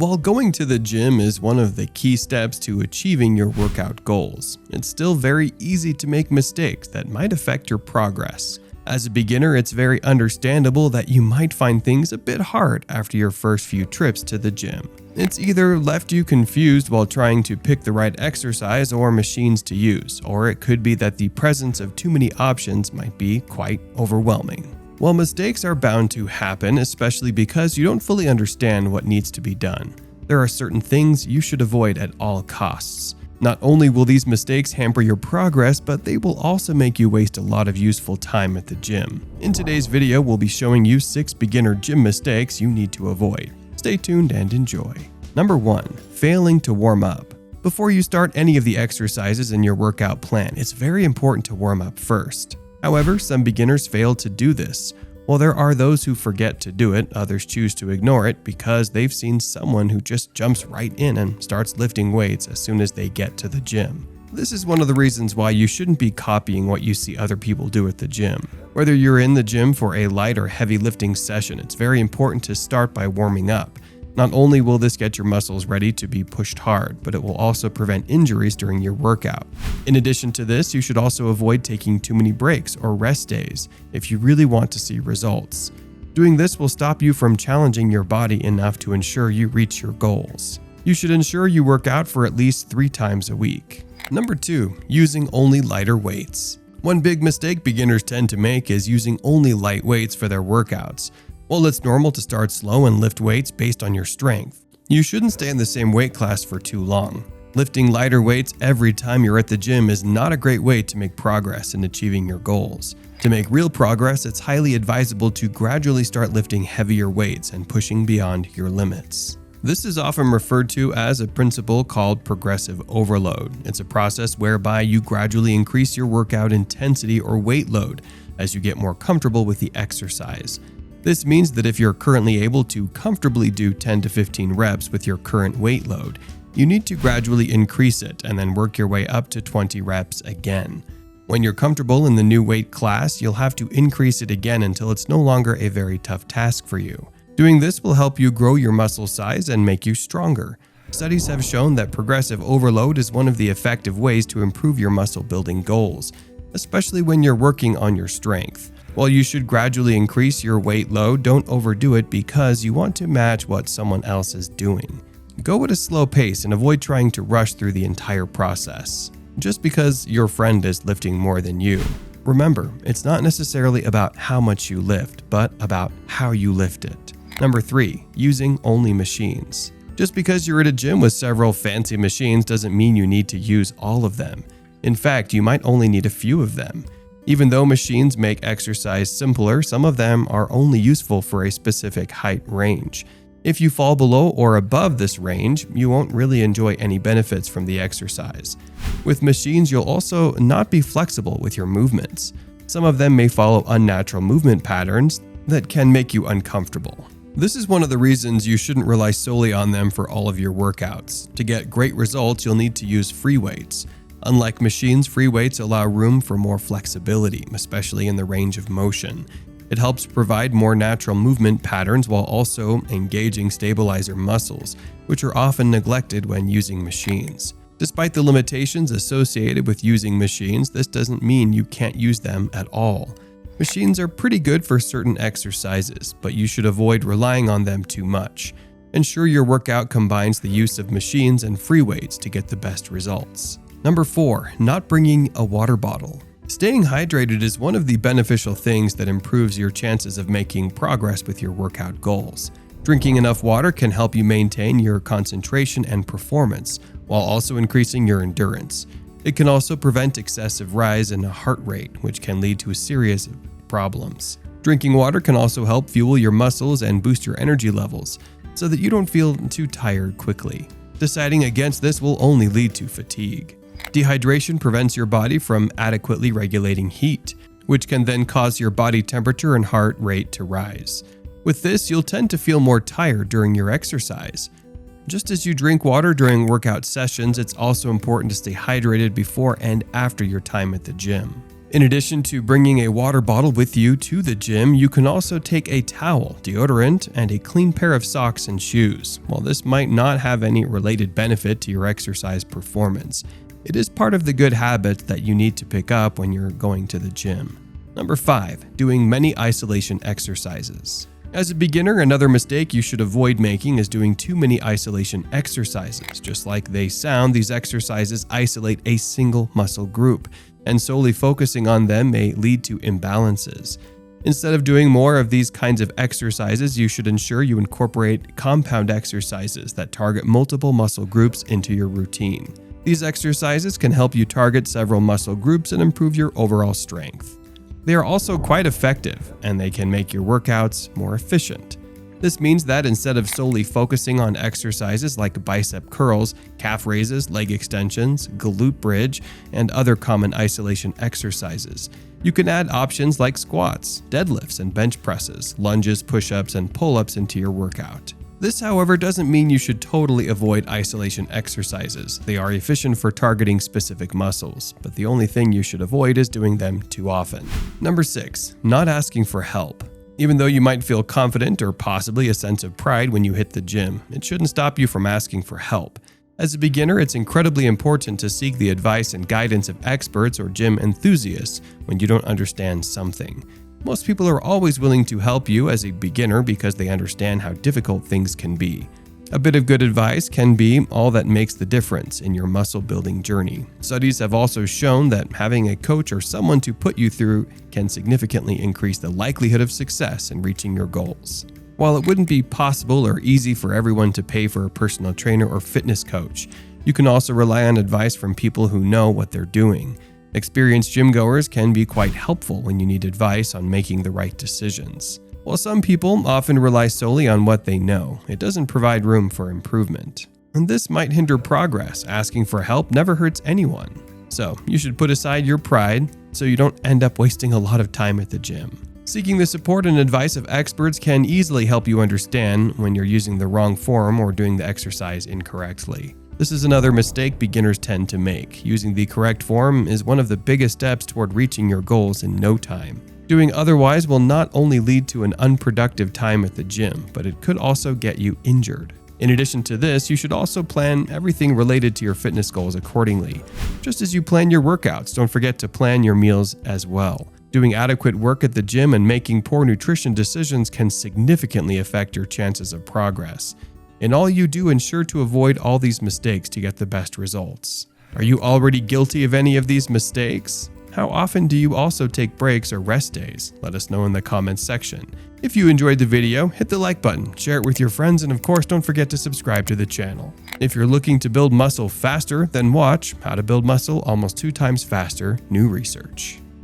While going to the gym is one of the key steps to achieving your workout goals, it's still very easy to make mistakes that might affect your progress. As a beginner, it's very understandable that you might find things a bit hard after your first few trips to the gym. It's either left you confused while trying to pick the right exercise or machines to use, or it could be that the presence of too many options might be quite overwhelming. While mistakes are bound to happen, especially because you don't fully understand what needs to be done, there are certain things you should avoid at all costs. Not only will these mistakes hamper your progress, but they will also make you waste a lot of useful time at the gym. In today's video, we'll be showing you 6 beginner gym mistakes you need to avoid. Stay tuned and enjoy. Number 1. Failing to warm up. Before you start any of the exercises in your workout plan, it's very important to warm up first. However, some beginners fail to do this. While there are those who forget to do it, others choose to ignore it because they've seen someone who just jumps right in and starts lifting weights as soon as they get to the gym. This is one of the reasons why you shouldn't be copying what you see other people do at the gym. Whether you're in the gym for a light or heavy lifting session, it's very important to start by warming up. Not only will this get your muscles ready to be pushed hard, but it will also prevent injuries during your workout. In addition to this, you should also avoid taking too many breaks or rest days if you really want to see results. Doing this will stop you from challenging your body enough to ensure you reach your goals. You should ensure you work out for at least 3 times a week. Number 2. Using only lighter weights. One big mistake beginners tend to make is using only light weights for their workouts. While it's normal to start slow and lift weights based on your strength, you shouldn't stay in the same weight class for too long. Lifting lighter weights every time you're at the gym is not a great way to make progress in achieving your goals. To make real progress, it's highly advisable to gradually start lifting heavier weights and pushing beyond your limits. This is often referred to as a principle called progressive overload. It's a process whereby you gradually increase your workout intensity or weight load as you get more comfortable with the exercise. This means that if you're currently able to comfortably do 10 to 15 reps with your current weight load, you need to gradually increase it and then work your way up to 20 reps again. When you're comfortable in the new weight class, you'll have to increase it again until it's no longer a very tough task for you. Doing this will help you grow your muscle size and make you stronger. Studies have shown that progressive overload is one of the effective ways to improve your muscle building goals, especially when you're working on your strength. While you should gradually increase your weight load, don't overdo it because you want to match what someone else is doing. Go at a slow pace and avoid trying to rush through the entire process, just because your friend is lifting more than you. Remember, it's not necessarily about how much you lift, but about how you lift it. Number 3. Using only machines. Just because you're at a gym with several fancy machines doesn't mean you need to use all of them. In fact, you might only need a few of them. Even though machines make exercise simpler, some of them are only useful for a specific height range. If you fall below or above this range, you won't really enjoy any benefits from the exercise. With machines, you'll also not be flexible with your movements. Some of them may follow unnatural movement patterns that can make you uncomfortable. This is one of the reasons you shouldn't rely solely on them for all of your workouts. To get great results, you'll need to use free weights. Unlike machines, free weights allow room for more flexibility, especially in the range of motion. It helps provide more natural movement patterns while also engaging stabilizer muscles, which are often neglected when using machines. Despite the limitations associated with using machines, this doesn't mean you can't use them at all. Machines are pretty good for certain exercises, but you should avoid relying on them too much. Ensure your workout combines the use of machines and free weights to get the best results. Number 4. Not bringing a water bottle. Staying hydrated is one of the beneficial things that improves your chances of making progress with your workout goals. Drinking enough water can help you maintain your concentration and performance, while also increasing your endurance. It can also prevent excessive rise in heart rate, which can lead to serious problems. Drinking water can also help fuel your muscles and boost your energy levels, so that you don't feel too tired quickly. Deciding against this will only lead to fatigue. Dehydration prevents your body from adequately regulating heat, which can then cause your body temperature and heart rate to rise. With this, you'll tend to feel more tired during your exercise. Just as you drink water during workout sessions, it's also important to stay hydrated before and after your time at the gym. In addition to bringing a water bottle with you to the gym, you can also take a towel, deodorant, and a clean pair of socks and shoes. While this might not have any related benefit to your exercise performance, it is part of the good habits that you need to pick up when you're going to the gym. Number 5. Doing many isolation exercises. As a beginner, another mistake you should avoid making is doing too many isolation exercises. Just like they sound, these exercises isolate a single muscle group, and solely focusing on them may lead to imbalances. Instead of doing more of these kinds of exercises, you should ensure you incorporate compound exercises that target multiple muscle groups into your routine. These exercises can help you target several muscle groups and improve your overall strength. They are also quite effective, and they can make your workouts more efficient. This means that instead of solely focusing on exercises like bicep curls, calf raises, leg extensions, glute bridge, and other common isolation exercises, you can add options like squats, deadlifts and bench presses, lunges, push-ups, and pull-ups into your workout. This, however, doesn't mean you should totally avoid isolation exercises. They are efficient for targeting specific muscles, but the only thing you should avoid is doing them too often. Number 6. Not asking for help. Even though you might feel confident or possibly a sense of pride when you hit the gym, it shouldn't stop you from asking for help. As a beginner, it's incredibly important to seek the advice and guidance of experts or gym enthusiasts when you don't understand something. Most people are always willing to help you as a beginner because they understand how difficult things can be. A bit of good advice can be all that makes the difference in your muscle building journey. Studies have also shown that having a coach or someone to put you through can significantly increase the likelihood of success in reaching your goals. While it wouldn't be possible or easy for everyone to pay for a personal trainer or fitness coach, you can also rely on advice from people who know what they're doing. Experienced gym goers can be quite helpful when you need advice on making the right decisions. While some people often rely solely on what they know, it doesn't provide room for improvement. And this might hinder progress. Asking for help never hurts anyone. So you should put aside your pride so you don't end up wasting a lot of time at the gym. Seeking the support and advice of experts can easily help you understand when you're using the wrong form or doing the exercise incorrectly. This is another mistake beginners tend to make. Using the correct form is one of the biggest steps toward reaching your goals in no time. Doing otherwise will not only lead to an unproductive time at the gym, but it could also get you injured. In addition to this, you should also plan everything related to your fitness goals accordingly. Just as you plan your workouts, don't forget to plan your meals as well. Doing adequate work at the gym and making poor nutrition decisions can significantly affect your chances of progress. In all you do, ensure to avoid all these mistakes to get the best results. Are you already guilty of any of these mistakes? How often do you also take breaks or rest days? Let us know in the comments section. If you enjoyed the video, hit the like button, share it with your friends, and of course don't forget to subscribe to the channel. If you're looking to build muscle faster, then watch How to Build Muscle Almost 2 Times Faster, New Research.